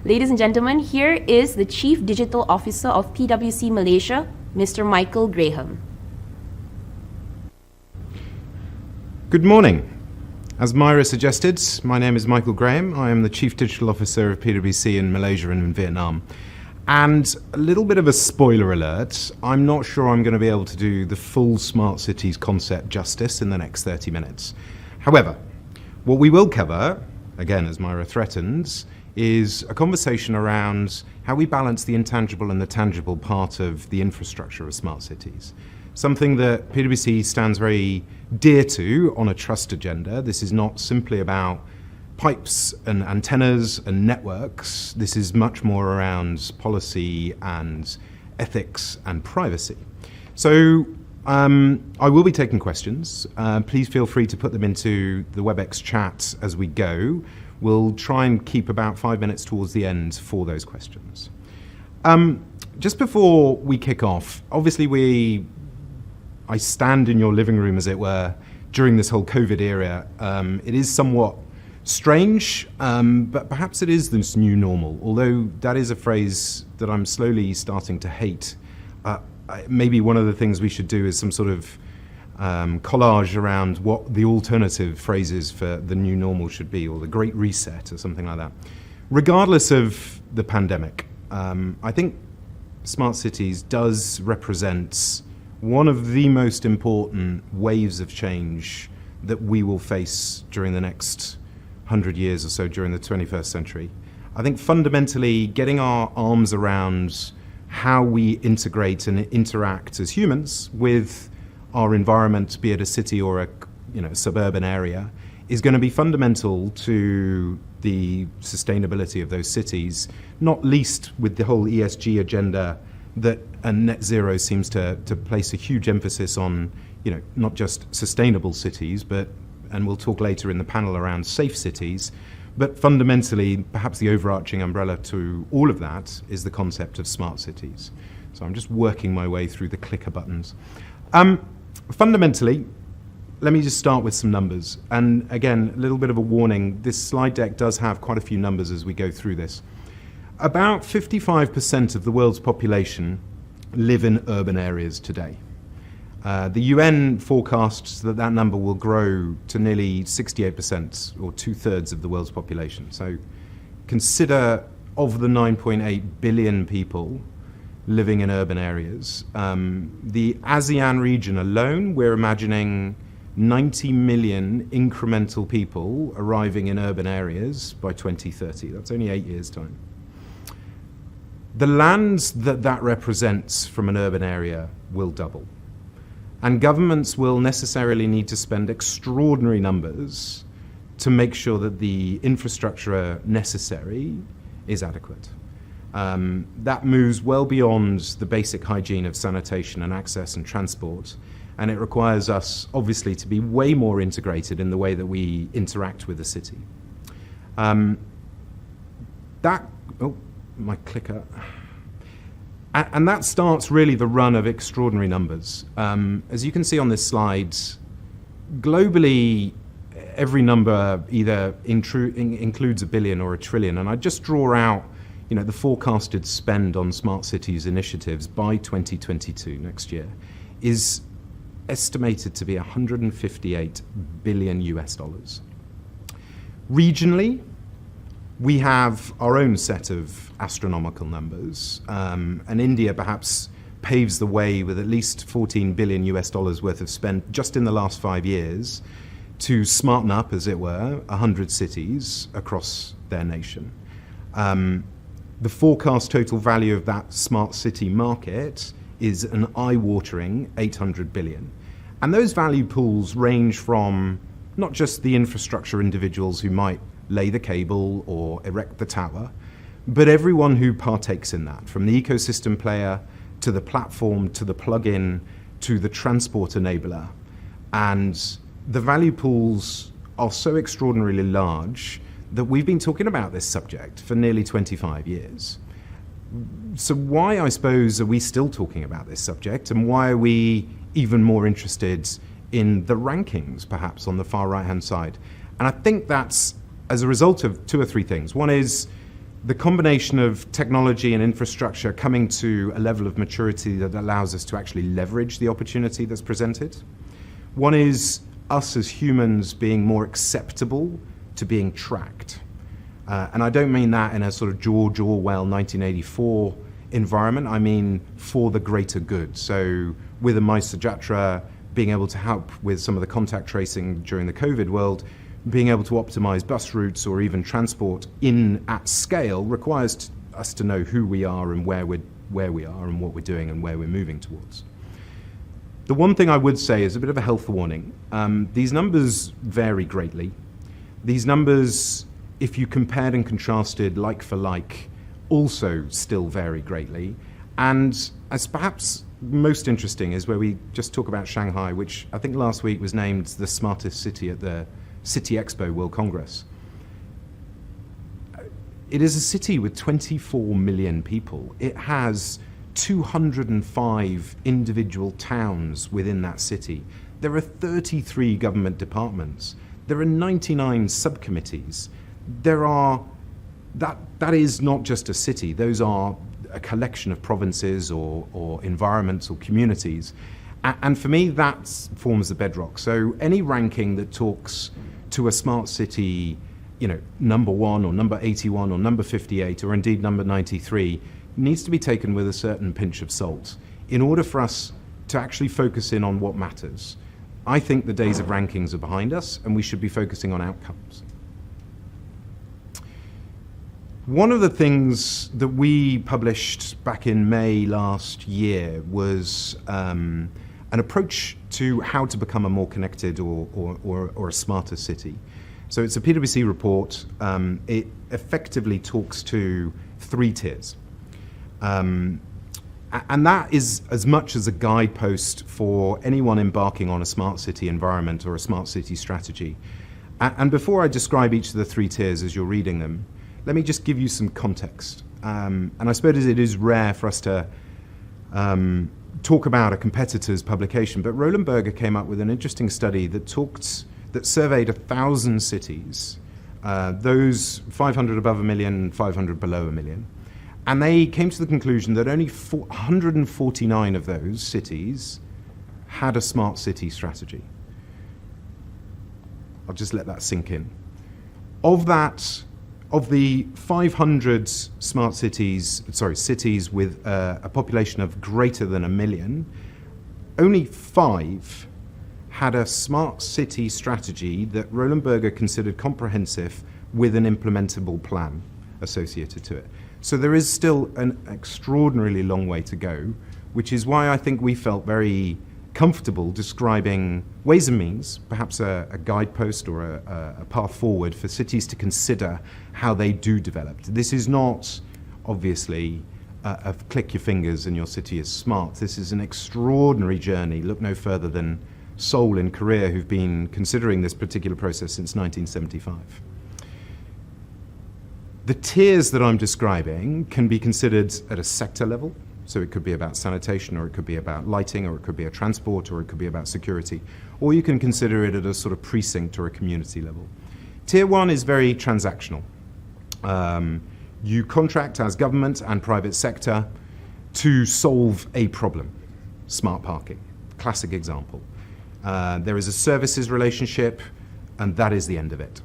Ladies and gentlemen, here is the Chief Digital Officer of PwC Malaysia, Mr. Michael Graham. Good morning. As Myra suggested, my name is Michael Graham. I am the Chief Digital Officer of PwC in Malaysia and in Vietnam. And a little bit of a spoiler alert, I'm not sure I'm going to be able to do the full smart cities concept justice in the next 30 minutes. However, what we will cover, again as Myra threatens, is a conversation around how we balance the intangible and the tangible part of the infrastructure of smart cities. Something that PwC stands very dear to on a trust agenda. This is not simply about pipes and antennas and networks. This is much more around policy and ethics and privacy. So I will be taking questions. Please feel free to put them into the WebEx chat as we go. We'll try and keep about 5 minutes towards the end for those questions. Just before we kick off, obviously I stand in your living room, as it were, during this whole COVID era. It is somewhat strange, but perhaps it is this new normal, although that is a phrase that I'm slowly starting to hate. Maybe one of the things we should do is some sort of collage around what the alternative phrases for the new normal should be, or the Great Reset or something like that. Regardless of the pandemic, I think smart cities does represent one of the most important waves of change that we will face during the next 100 years or so during the 21st century. I think fundamentally getting our arms around how we integrate and interact as humans with our environment, be it a city or a suburban area, is going to be fundamental to the sustainability of those cities, not least with the whole ESG agenda and net zero seems to place a huge emphasis on, not just sustainable cities, and we'll talk later in the panel around safe cities, but fundamentally, perhaps the overarching umbrella to all of that is the concept of smart cities. So I'm just working my way through the clicker buttons. Fundamentally, let me just start with some numbers. And again, a little bit of a warning, this slide deck does have quite a few numbers as we go through this. About 55% of the world's population live in urban areas today. The UN forecasts that number will grow to nearly 68%, or 2/3 of the world's population. So consider, of the 9.8 billion people living in urban areas, the ASEAN region alone, we're imagining 90 million incremental people arriving in urban areas by 2030. That's only 8 years' time. The lands that represents from an urban area will double. And governments will necessarily need to spend extraordinary numbers to make sure that the infrastructure necessary is adequate. That moves well beyond the basic hygiene of sanitation and access and transport. And it requires us, obviously, to be way more integrated in the way that we interact with the city. My clicker. And that starts really the run of extraordinary numbers. As you can see on this slide, globally, every number either includes a billion or a trillion. And I just draw out, the forecasted spend on smart cities initiatives by 2022, next year, is estimated to be 158 billion US dollars. Regionally, we have our own set of astronomical numbers, and India perhaps paves the way with at least 14 billion US dollars worth of spend just in the last 5 years to smarten up, as it were, 100 cities across their nation. The forecast total value of that smart city market is an eye-watering 800 billion. And those value pools range from not just the infrastructure individuals who might lay the cable or erect the tower, but everyone who partakes in that, from the ecosystem player to the platform, to the plugin, to the transport enabler. And the value pools are so extraordinarily large that we've been talking about this subject for nearly 25 years. So why, I suppose, are we still talking about this subject, and why are we even more interested in the rankings, perhaps, on the far right-hand side? And I think that's as a result of 2 or 3 things. One is the combination of technology and infrastructure coming to a level of maturity that allows us to actually leverage the opportunity that's presented. One is us as humans being more acceptable to being tracked. And I don't mean that in a sort of George Orwell 1984 environment. I mean for the greater good. So with a MySajatra being able to help with some of the contact tracing during the COVID world, being able to optimize bus routes or even transport at scale requires us to know who we are and where we are and what we're doing and where we're moving towards. The one thing I would say is a bit of a health warning. These numbers vary greatly. These numbers, if you compared and contrasted like for like, also still vary greatly. And as perhaps most interesting is where we just talk about Shanghai, which I think last week was named the smartest city at the City Expo World Congress. It is a city with 24 million people. It has 205 individual towns within that city. There are 33 government departments. There are 99 subcommittees. That is not just a city. Those are a collection of provinces or environments or communities. And for me, that forms the bedrock. So any ranking that talks to a smart city, number 1 or number 81 or number 58 or indeed number 93 needs to be taken with a certain pinch of salt in order for us to actually focus in on what matters. I think the days of rankings are behind us and we should be focusing on outcomes. One of the things that we published back in May last year was an approach to how to become a more connected or a smarter city. So it's a PwC report. It effectively talks to 3 tiers. And that is as much as a guidepost for anyone embarking on a smart city environment or a smart city strategy. And before I describe each of the 3 tiers as you're reading them, let me just give you some context. And I suppose it is rare for us to talk about a competitor's publication, but Roland Berger came up with an interesting study that surveyed 1,000 cities, those 500 above a million, 500 below a million. And they came to the conclusion that only 149 of those cities had a smart city strategy. I'll just let that sink in. Of the 500 smart cities with a population of greater than 1 million, only 5 had a smart city strategy that Roland Berger considered comprehensive with an implementable plan associated to it. So there is still an extraordinarily long way to go, which is why I think we felt very comfortable describing ways and means, perhaps a guidepost or a path forward for cities to consider how they do develop. This is not, obviously, a click your fingers and your city is smart. This is an extraordinary journey. Look no further than Seoul in Korea, who've been considering this particular process since 1975. The tiers that I'm describing can be considered at a sector level. So it could be about sanitation, or it could be about lighting, or it could be a transport, or it could be about security. Or you can consider it at a sort of precinct or a community level. Tier 1 is very transactional. You contract as government and private sector to solve a problem. Smart parking, classic example. There is a services relationship, and that is the end of it.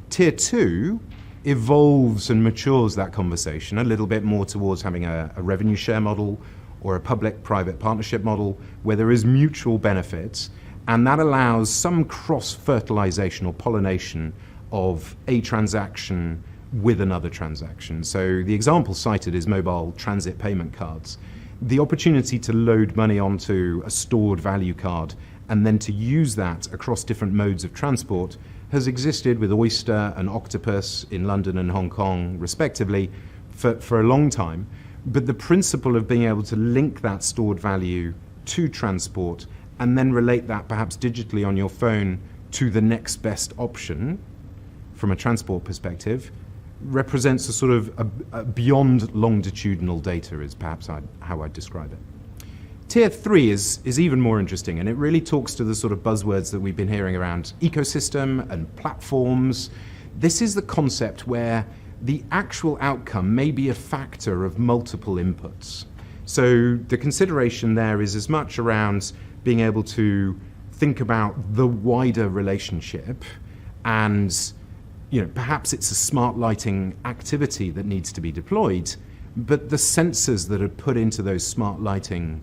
Tier 2 evolves and matures that conversation a little bit more towards having a revenue share model or a public-private partnership model where there is mutual benefits, and that allows some cross-fertilization or pollination of a transaction with another transaction. So the example cited is mobile transit payment cards. The opportunity to load money onto a stored value card and then to use that across different modes of transport has existed with Oyster and Octopus in London and Hong Kong, respectively, for a long time. But the principle of being able to link that stored value to transport and then relate that perhaps digitally on your phone to the next best option from a transport perspective represents a sort of a beyond longitudinal data is perhaps how I'd describe it. Tier 3 is even more interesting, and it really talks to the sort of buzzwords that we've been hearing around ecosystem and platforms. This is the concept where the actual outcome may be a factor of multiple inputs. So the consideration there is as much around being able to think about the wider relationship, and perhaps it's a smart lighting activity that needs to be deployed, but the sensors that are put into those smart lighting,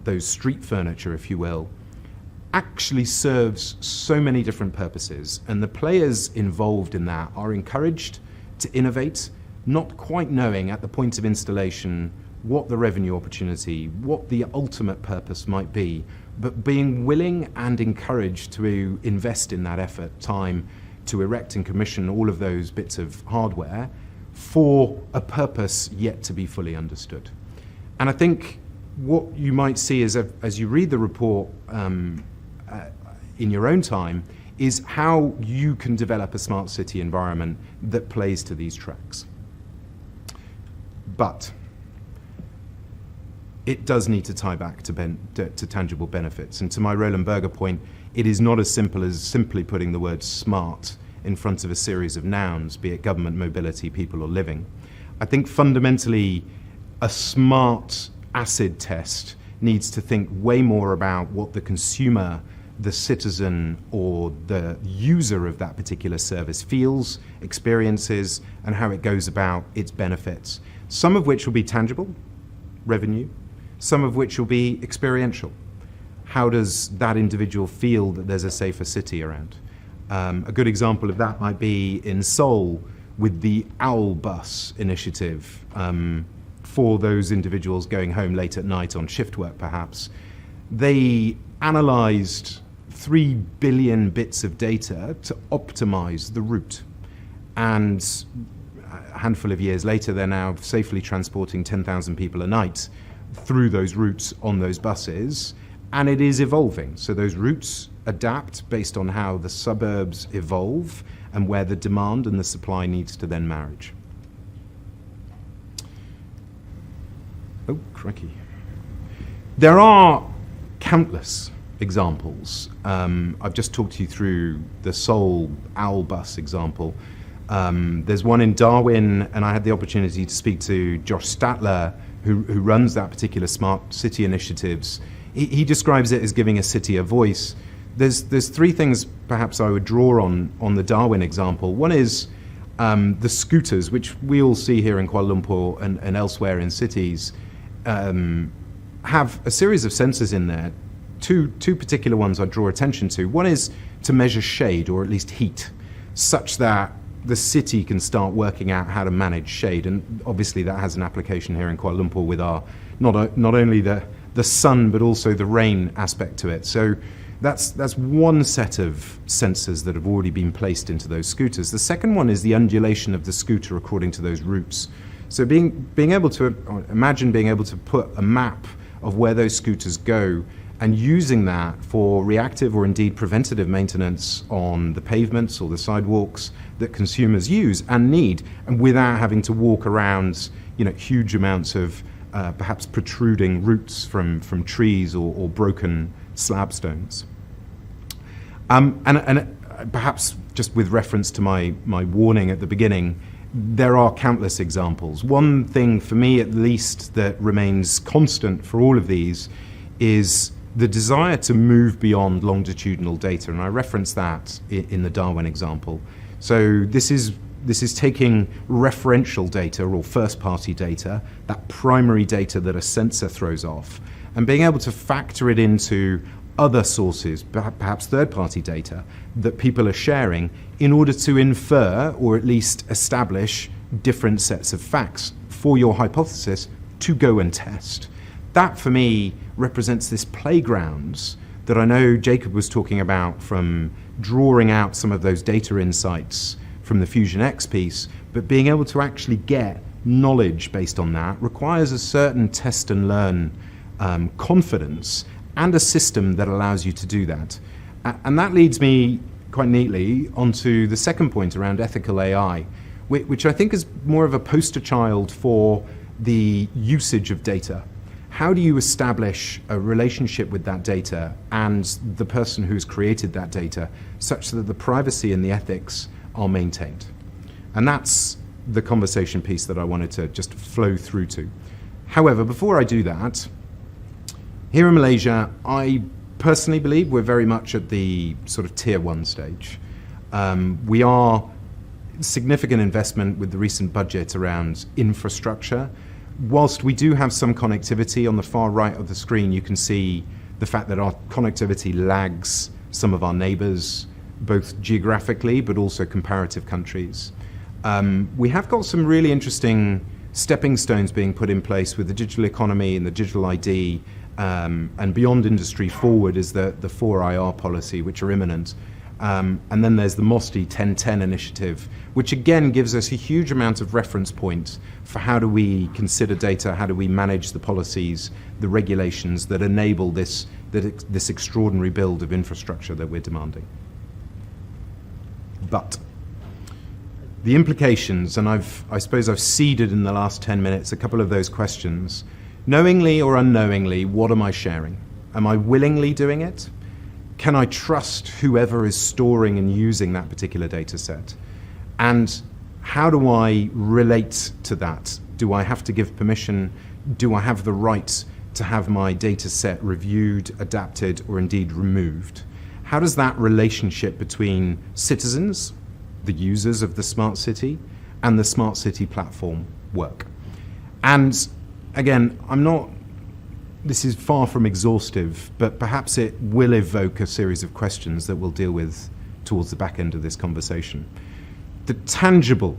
those street furniture, if you will, actually serves so many different purposes, and the players involved in that are encouraged to innovate, not quite knowing at the point of installation what the revenue opportunity, what the ultimate purpose might be, but being willing and encouraged to invest in that effort, time, to erect and commission all of those bits of hardware for a purpose yet to be fully understood. And I think what you might see is, as you read the report in your own time, is how you can develop a smart city environment that plays to these tracks. But it does need to tie back to tangible benefits. And to my Roland Berger point, it is not as simple as simply putting the word smart in front of a series of nouns, be it government, mobility, people, or living. I think fundamentally a smart acid test needs to think way more about what the consumer, the citizen, or the user of that particular service feels, experiences, and how it goes about its benefits. Some of which will be tangible, revenue, some of which will be experiential. How does that individual feel that there's a safer city around? A good example of that might be in Seoul with the Owl Bus initiative for those individuals going home late at night on shift work perhaps. They analysed 3 billion bits of data to optimise the route. And a handful of years later, they're now safely transporting 10,000 people a night through those routes on those buses, and it is evolving. So those routes adapt based on how the suburbs evolve and where the demand and the supply needs to then marriage. Oh, crikey. There are countless examples. I've just talked to you through the Seoul Owl Bus example. There's one in Darwin, and I had the opportunity to speak to Josh Statler, who runs that particular smart city initiatives. He describes it as giving a city a voice. There's 3 things perhaps I would draw on the Darwin example. One is the scooters, which we all see here in Kuala Lumpur and elsewhere in cities, have a series of sensors in there. Two particular ones I draw attention to. One is to measure shade, or at least heat, such that the city can start working out how to manage shade. And obviously that has an application here in Kuala Lumpur with our not only the sun but also the rain aspect to it. So that's one set of sensors that have already been placed into those scooters. The second one is the undulation of the scooter according to those routes. So being able to imagine being able to put a map of where those scooters go and using that for reactive or indeed preventative maintenance on the pavements or the sidewalks that consumers use and need, and without having to walk around huge amounts of perhaps protruding roots from trees or broken slab stones. And perhaps just with reference to my warning at the beginning, there are countless examples. One thing for me at least that remains constant for all of these is the desire to move beyond longitudinal data, and I reference that in the Darwin example. So this is taking referential data or first-party data, that primary data that a sensor throws off, and being able to factor it into other sources, perhaps third-party data, that people are sharing in order to infer or at least establish different sets of facts for your hypothesis to go and test. That, for me, represents this playgrounds that I know Jacob was talking about, from drawing out some of those data insights from the Fusion X piece, but being able to actually get knowledge based on that requires a certain test and learn confidence and a system that allows you to do that. And that leads me quite neatly onto the second point around ethical AI, which I think is more of a poster child for the usage of data. How do you establish a relationship with that data and the person who's created that data such that the privacy and the ethics are maintained? And that's the conversation piece that I wanted to just flow through to. However, before I do that, here in Malaysia, I personally believe we're very much at the sort of tier 1 stage. We are significant investment with the recent budget around infrastructure. Whilst we do have some connectivity, on the far right of the screen you can see the fact that our connectivity lags some of our neighbours, both geographically but also comparative countries. We have got some really interesting stepping stones being put in place with the digital economy and the digital ID, and beyond industry forward is the 4IR policy, which are imminent. And then there's the MOSTI 1010 initiative, which again gives us a huge amount of reference points for how do we consider data, how do we manage the policies, the regulations that enable this extraordinary build of infrastructure that we're demanding. But the implications, and I suppose I've seeded in the last 10 minutes a couple of those questions. Knowingly or unknowingly, what am I sharing? Am I willingly doing it? Can I trust whoever is storing and using that particular data set? And how do I relate to that? Do I have to give permission? Do I have the right to have my data set reviewed, adapted, or indeed removed? How does that relationship between citizens, the users of the smart city, and the smart city platform work? And again, this is far from exhaustive, but perhaps it will evoke a series of questions that we'll deal with towards the back end of this conversation. The tangible,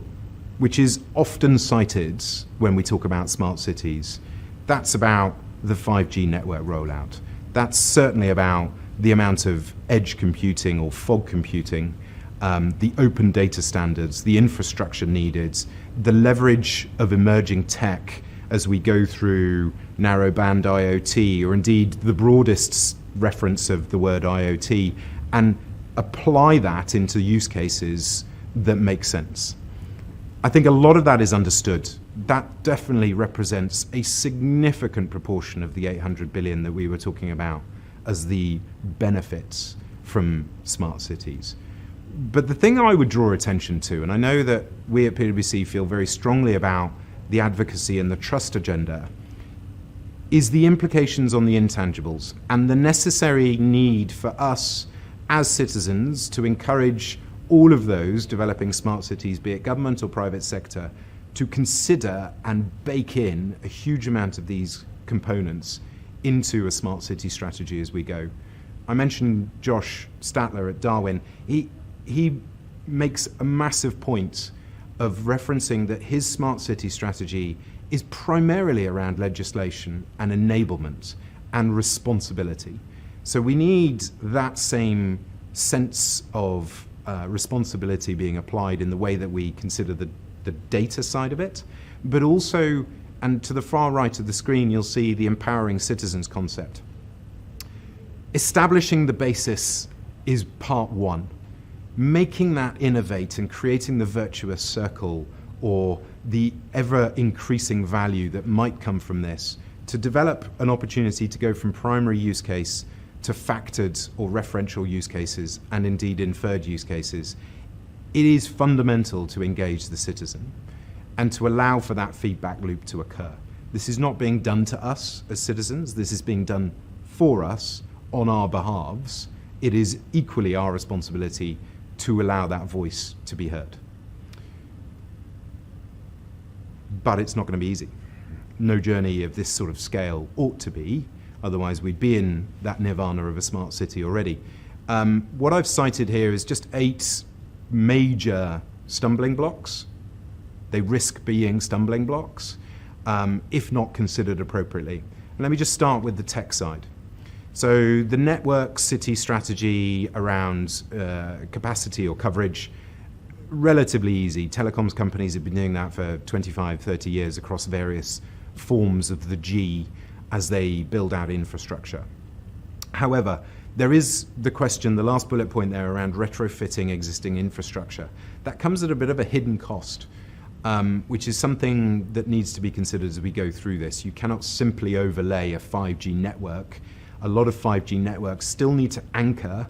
which is often cited when we talk about smart cities, that's about the 5G network rollout. That's certainly about the amount of edge computing or fog computing, the open data standards, the infrastructure needed, the leverage of emerging tech as we go through narrowband IoT, or indeed the broadest reference of the word IoT, and apply that into use cases that make sense. I think a lot of that is understood. That definitely represents a significant proportion of the 800 billion that we were talking about as the benefits from smart cities. But the thing I would draw attention to, and I know that we at PwC feel very strongly about the advocacy and the trust agenda, is the implications on the intangibles and the necessary need for us as citizens to encourage all of those developing smart cities, be it government or private sector, to consider and bake in a huge amount of these components into a smart city strategy as we go. I mentioned Josh Statler at Darwin. He makes a massive point of referencing that his smart city strategy is primarily around legislation and enablement and responsibility. So we need that same sense of responsibility being applied in the way that we consider the data side of it, but also, and to the far right of the screen, you'll see the empowering citizens concept. Establishing the basis is part one. Making that innovate and creating the virtuous circle or the ever-increasing value that might come from this to develop an opportunity to go from primary use case to factored or referential use cases and indeed inferred use cases, it is fundamental to engage the citizen and to allow for that feedback loop to occur. This is not being done to us as citizens, this is being done for us on our behalves. It is equally our responsibility to allow that voice to be heard. But it's not going to be easy. No journey of this sort of scale ought to be, otherwise we'd be in that nirvana of a smart city already. What I've cited here is just 8 major stumbling blocks. They risk being stumbling blocks, if not considered appropriately. And let me just start with the tech side. So the network city strategy around capacity or coverage, relatively easy. Telecoms companies have been doing that for 25, 30 years across various forms of the G as they build out infrastructure. However, there is the question, the last bullet point there, around retrofitting existing infrastructure. That comes at a bit of a hidden cost, which is something that needs to be considered as we go through this. You cannot simply overlay a 5G network. A lot of 5G networks still need to anchor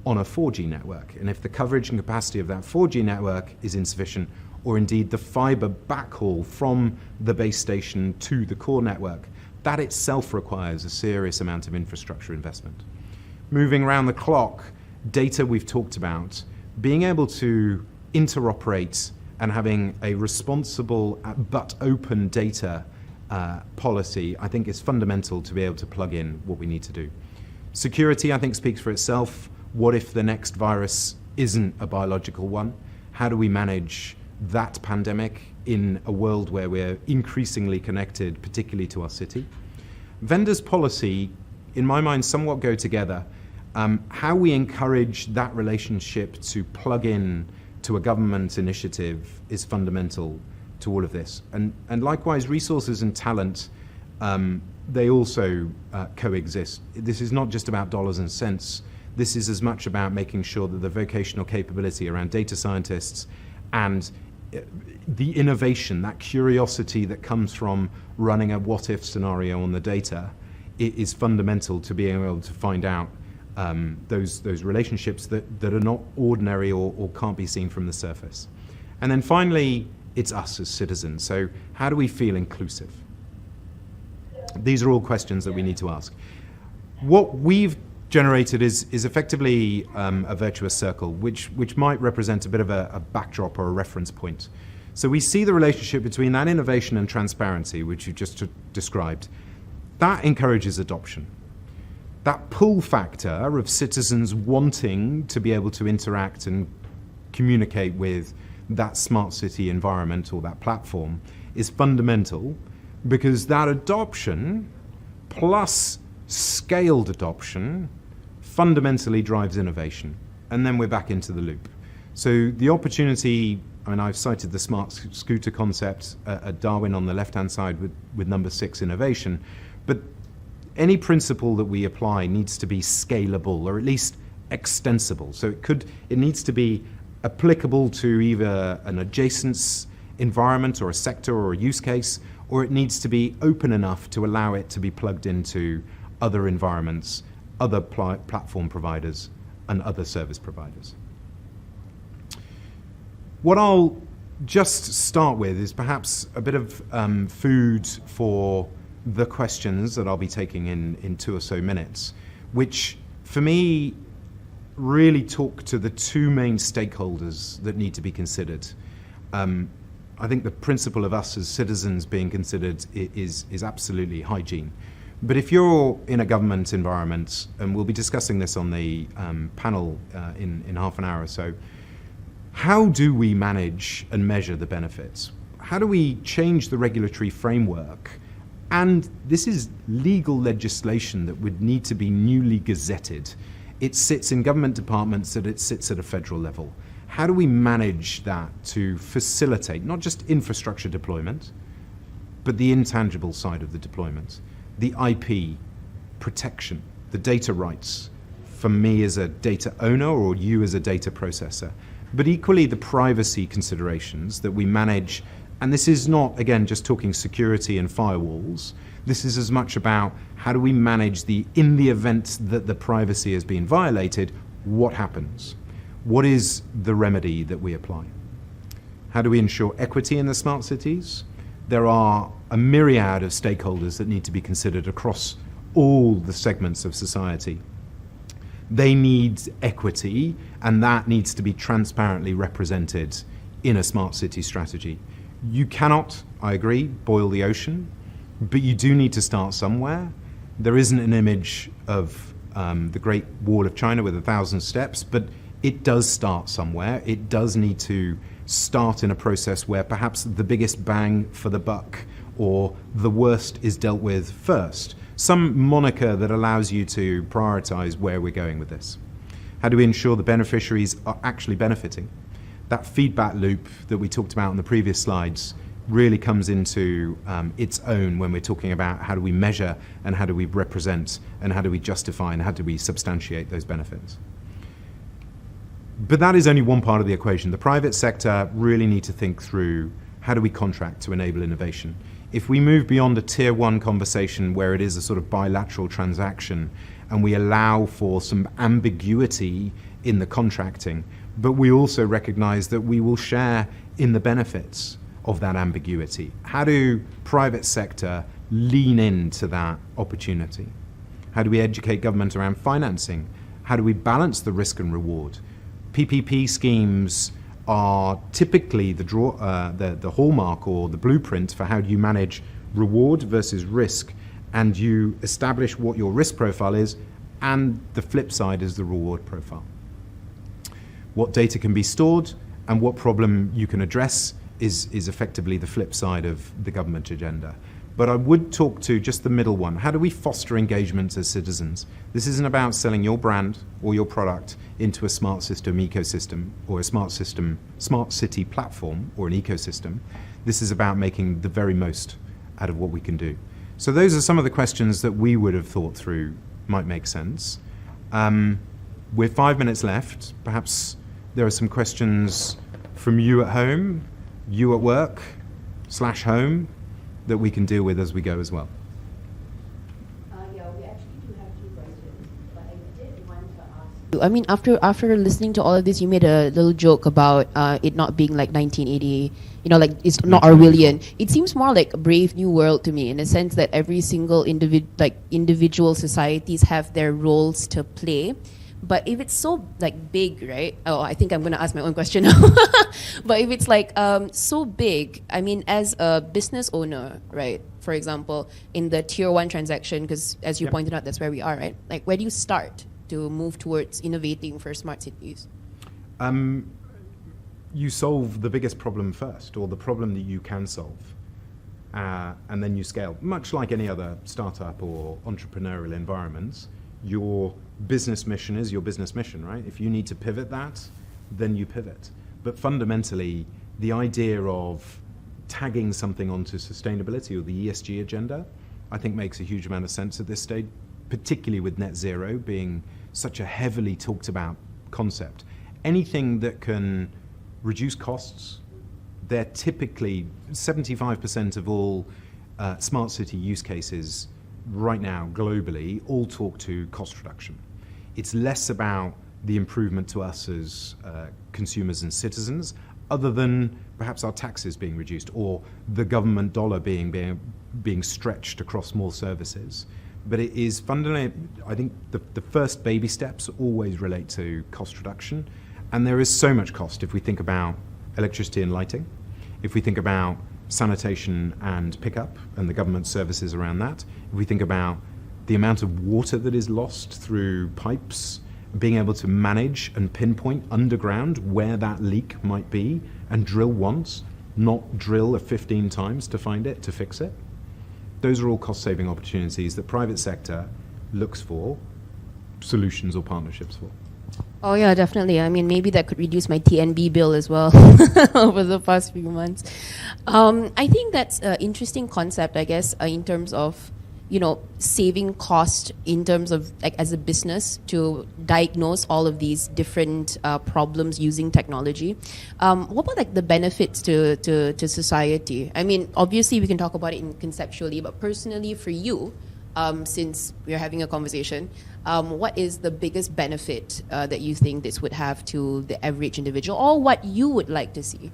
on a 4G network. And if the coverage and capacity of that 4G network is insufficient, or indeed the fiber backhaul from the base station to the core network, that itself requires a serious amount of infrastructure investment. Moving around the clock, data we've talked about, being able to interoperate and having a responsible but open data policy, I think is fundamental to be able to plug in what we need to do. Security, I think, speaks for itself. What if the next virus isn't a biological one? How do we manage that pandemic in a world where we're increasingly connected, particularly to our city? Vendors policy, in my mind, somewhat go together. How we encourage that relationship to plug in to a government initiative is fundamental to all of this. And likewise, resources and talent, they also coexist. This is not just about dollars and cents. This is as much about making sure that the vocational capability around data scientists and the innovation, that curiosity that comes from running a what-if scenario on the data, it is fundamental to being able to find out those relationships that are not ordinary or can't be seen from the surface. And then finally, it's us as citizens. So how do we feel inclusive? These are all questions that we need to ask. What we've generated is effectively a virtuous circle, which might represent a bit of a backdrop or a reference point. So we see the relationship between that innovation and transparency, which you just described. That encourages adoption. That pull factor of citizens wanting to be able to interact and communicate with that smart city environment or that platform is fundamental, because that adoption plus scaled adoption fundamentally drives innovation. And then we're back into the loop. So the opportunity, and I've cited the smart scooter concept at Darwin on the left-hand side with number 6, innovation, but any principle that we apply needs to be scalable or at least extensible. So it needs to be applicable to either an adjacent environment or a sector or a use case, or it needs to be open enough to allow it to be plugged into other environments, other platform providers, and other service providers. What I'll just start with is perhaps a bit of food for the questions that I'll be taking in 2 or so minutes, which for me really talk to the 2 main stakeholders that need to be considered. I think the principle of us as citizens being considered is absolutely hygiene. But if you're in a government environment, and we'll be discussing this on the panel in half an hour or so, how do we manage and measure the benefits? How do we change the regulatory framework? And this is legal legislation that would need to be newly gazetted. It sits in government departments, that it sits at a federal level. How do we manage that to facilitate not just infrastructure deployment, but the intangible side of the deployment? The IP protection, the data rights for me as a data owner or you as a data processor, but equally the privacy considerations that we manage. And this is not, again, just talking security and firewalls. This is as much about how do we manage in the event that the privacy has been violated, what happens? What is the remedy that we apply? How do we ensure equity in the smart cities? There are a myriad of stakeholders that need to be considered across all the segments of society. They need equity, and that needs to be transparently represented in a smart city strategy. You cannot, I agree, boil the ocean, but you do need to start somewhere. There isn't an image of the Great Wall of China with 1,000 steps, but it does start somewhere. It does need to start in a process where perhaps the biggest bang for the buck or the worst is dealt with first. Some moniker that allows you to prioritize where we're going with this. How do we ensure the beneficiaries are actually benefiting? That feedback loop that we talked about on the previous slides really comes into its own when we're talking about how do we measure and how do we represent and how do we justify and how do we substantiate those benefits. But that is only one part of the equation. The private sector really need to think through how do we contract to enable innovation. If we move beyond a tier 1 conversation where it is a sort of bilateral transaction and we allow for some ambiguity in the contracting, but we also recognize that we will share in the benefits of that ambiguity. How do private sector lean into that opportunity? How do we educate government around financing? How do we balance the risk and reward? PPP schemes are typically the hallmark or the blueprint for how do you manage reward versus risk, and you establish what your risk profile is, and the flip side is the reward profile. What data can be stored and what problem you can address is effectively the flip side of the government agenda. But I would talk to just the middle one. How do we foster engagement as citizens? This isn't about selling your brand or your product into a smart system ecosystem or a smart city platform or an ecosystem. This is about making the very most out of what we can do. So those are some of the questions that we would have thought through might make sense. With 5 minutes left, perhaps there are some questions from you at home, you at work / home, that we can deal with as we go as well. Yeah, we actually do have 2 questions, but I did want to ask. I mean, after listening to all of this, you made a little joke about it not being like 1980, like it's not Orwellian. It seems more like a Brave New World to me, in a sense that every single individual societies have their roles to play. But if it's so big, right? Oh, I think I'm going to ask my own question now. But if it's so big, I mean, as a business owner, right? For example, in the tier 1 transaction, because as you pointed out, that's where we are, right? Like, where do you start to move towards innovating for smart cities? You solve the biggest problem first, or the problem that you can solve, and then you scale. Much like any other startup or entrepreneurial environments, your business mission is your business mission, right? If you need to pivot that, then you pivot. But fundamentally, the idea of tagging something onto sustainability or the ESG agenda, I think makes a huge amount of sense at this stage, particularly with net zero being such a heavily talked about concept. Anything that can reduce costs, they're typically 75% of all smart city use cases right now globally all talk to cost reduction. It's less about the improvement to us as consumers and citizens, other than perhaps our taxes being reduced or the government dollar being stretched across more services. But it is fundamentally, I think the first baby steps always relate to cost reduction. And there is so much cost if we think about electricity and lighting, if we think about sanitation and pickup and the government services around that, if we think about the amount of water that is lost through pipes, being able to manage and pinpoint underground where that leak might be and drill once, not drill 15 times to find it, to fix it. Those are all cost-saving opportunities that private sector looks for solutions or partnerships for. Oh yeah, definitely. I mean, maybe that could reduce my TNB bill as well over the past few months. I think that's an interesting concept, I guess, in terms of, saving cost in terms of as a business to diagnose all of these different problems using technology. What about the benefits to society? I mean, obviously we can talk about it conceptually, but personally for you, since we're having a conversation, what is the biggest benefit that you think this would have to the average individual, or what you would like to see?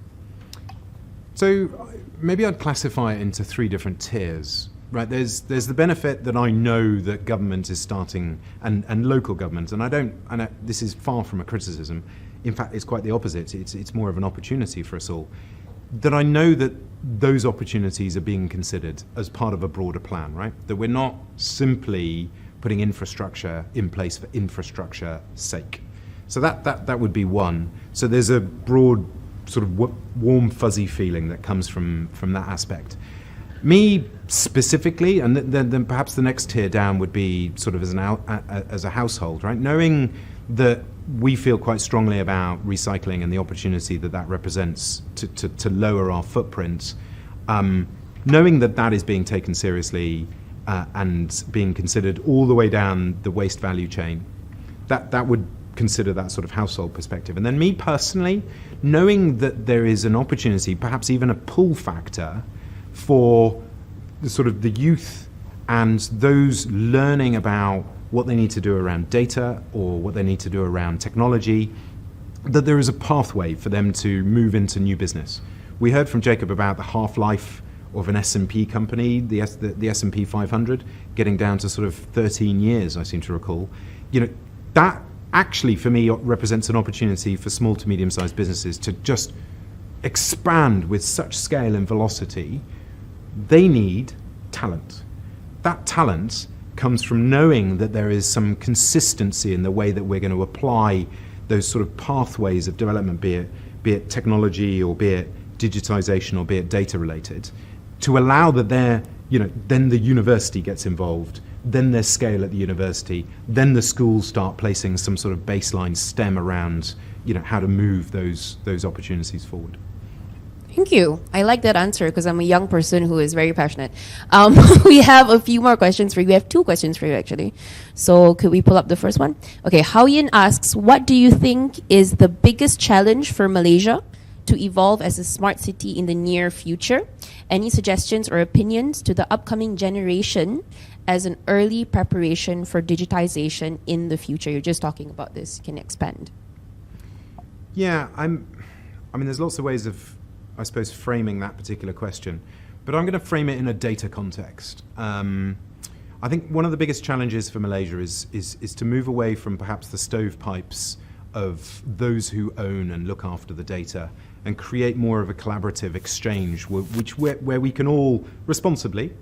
So maybe I'd classify it into 3 different tiers. Right, there's the benefit that I know that government is starting, and local government, and this is far from a criticism. In fact, it's quite the opposite. It's more of an opportunity for us all. That I know that those opportunities are being considered as part of a broader plan, right? That we're not simply putting infrastructure in place for infrastructure's sake. So that would be one. So there's a broad sort of warm, fuzzy feeling that comes from that aspect. Me specifically, and then perhaps the next tier down would be sort of as a household, right? Knowing that we feel quite strongly about recycling and the opportunity that represents to lower our footprint, knowing that is being taken seriously and being considered all the way down the waste value chain, that would consider that sort of household perspective. And then me personally, knowing that there is an opportunity, perhaps even a pull factor, for the sort of the youth and those learning about what they need to do around data or what they need to do around technology that there is a pathway for them to move into new business. We heard from Jacob about the half-life of an S&P company, the S&P 500, getting down to sort of 13 years, I seem to recall. That actually, for me, represents an opportunity for small to medium-sized businesses to just expand with such scale and velocity. They need talent. That talent comes from knowing that there is some consistency in the way that we're going to apply those sort of pathways of development, be it technology or be it digitization or be it data related, to allow that then the university gets involved, then there's scale at the university, then the schools start placing some sort of baseline STEM around how to move those opportunities forward. Thank you. I like that answer because I'm a young person who is very passionate. We have a few more questions for you. We have 2 questions for you, actually. So could we pull up the first one? Okay, Hao-Yin asks, what do you think is the biggest challenge for Malaysia to evolve as a smart city in the near future? Any suggestions or opinions to the upcoming generation as an early preparation for digitization in the future? You're just talking about this. Can you expand? Yeah, there's lots of ways of, I suppose, framing that particular question, but I'm going to frame it in a data context. I think one of the biggest challenges for Malaysia is to move away from perhaps the stovepipes of those who own and look after the data and create more of a collaborative exchange where we can all responsibly,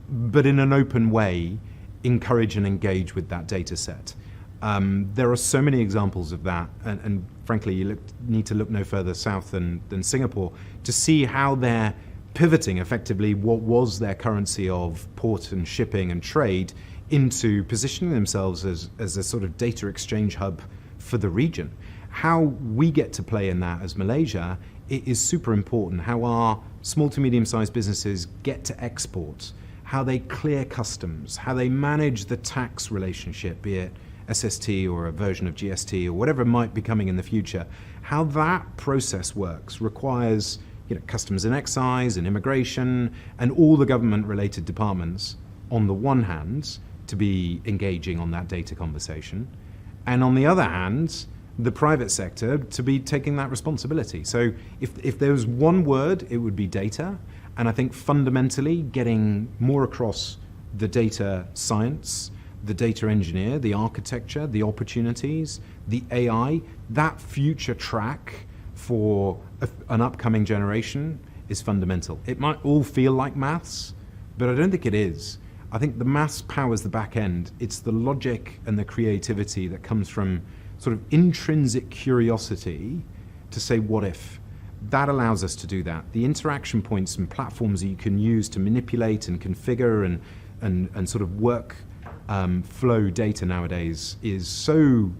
but in an open way, encourage and engage with that data set. There are so many examples of that, and frankly, you need to look no further south than Singapore to see how they're pivoting effectively what was their currency of port and shipping and trade into positioning themselves as a sort of data exchange hub for the region. How we get to play in that as Malaysia, it is super important. How our small to medium-sized businesses get to export, how they clear customs, how they manage the tax relationship, be it SST or a version of GST or whatever might be coming in the future. How that process works requires customs and excise and immigration and all the government-related departments, on the one hand, to be engaging on that data conversation, and on the other hand, the private sector to be taking that responsibility. So if there was one word, it would be data, and I think fundamentally getting more across the data science, the data engineer, the architecture, the opportunities, the AI, that future track for an upcoming generation is fundamental. It might all feel like maths, but I don't think it is. I think the maths powers the back end. It's the logic and the creativity that comes from sort of intrinsic curiosity to say, what if? That allows us to do that. The interaction points and platforms that you can use to manipulate and configure and sort of work flow data nowadays is so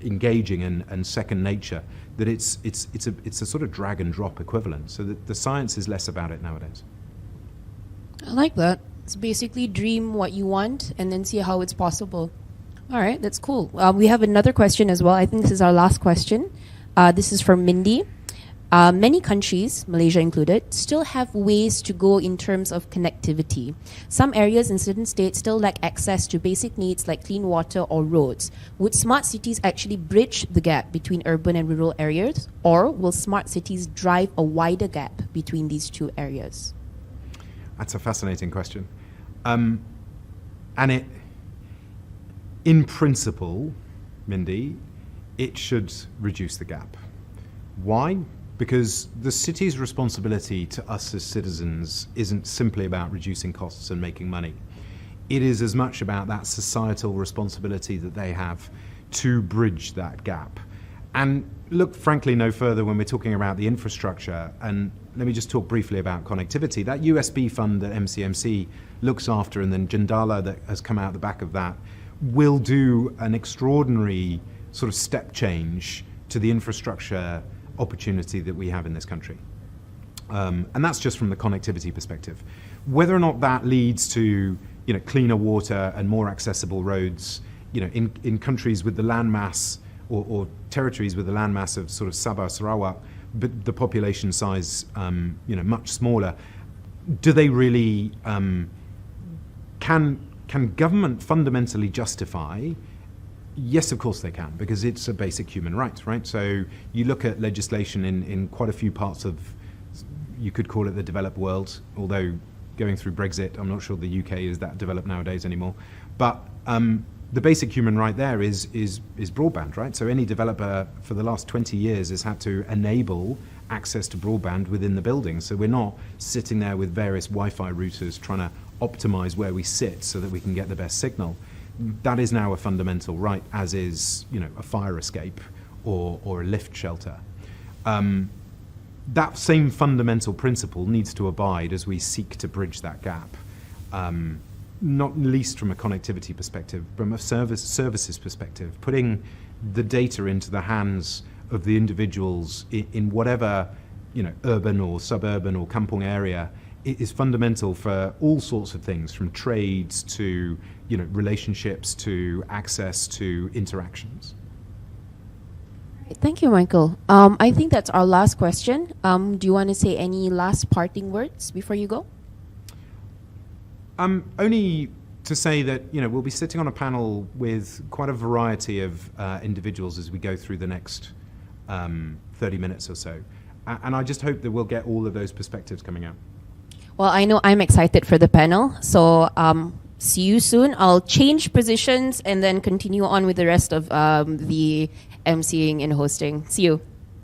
engaging and second nature that it's a sort of drag and drop equivalent. So that the science is less about it nowadays. I like that. It's basically dream what you want and then see how it's possible. All right, that's cool. We have another question as well. I think this is our last question. This is from Mindy. Many countries, Malaysia included, still have ways to go in terms of connectivity. Some areas in certain states still lack access to basic needs like clean water or roads. Would smart cities actually bridge the gap between urban and rural areas, or will smart cities drive a wider gap between these two areas? That's a fascinating question. And it, in principle, Mindy, it should reduce the gap. Why? Because the city's responsibility to us as citizens isn't simply about reducing costs and making money. It is as much about that societal responsibility that they have to bridge that gap. And look, frankly, no further when we're talking about the infrastructure. And let me just talk briefly about connectivity. That USB fund that MCMC looks after and then Jandala that has come out the back of that will do an extraordinary sort of step change to the infrastructure opportunity that we have in this country. And that's just from the connectivity perspective. Whether or not that leads to cleaner water and more accessible roads, in countries with the landmass or territories with the landmass of sort of Sabah, Sarawak, but the population size much smaller, do they really can government fundamentally justify Yes, of course they can, because it's a basic human right, right? So you look at legislation in quite a few parts of, you could call it the developed world, although going through Brexit, I'm not sure the UK is that developed nowadays anymore. But the basic human right there is broadband, right? So any developer for the last 20 years has had to enable access to broadband within the building. So we're not sitting there with various Wi-Fi routers trying to optimize where we sit so that we can get the best signal. That is now a fundamental right, as is, a fire escape or a lift shelter. That same fundamental principle needs to abide as we seek to bridge that gap, not least from a connectivity perspective, from a services perspective, putting the data into the hands of the individuals in whatever, urban or suburban or kampong area. It is fundamental for all sorts of things, from trades to relationships to access to interactions. Thank you, Michael. I think that's our last question. Do you want to say any last parting words before you go? Only to say that we'll be sitting on a panel with quite a variety of individuals as we go through the next 30 minutes or so, and I just hope that we'll get all of those perspectives coming out. Well, I know I'm excited for the panel, so see you soon. I'll change positions and then continue on with the rest of the emceeing and hosting. See you.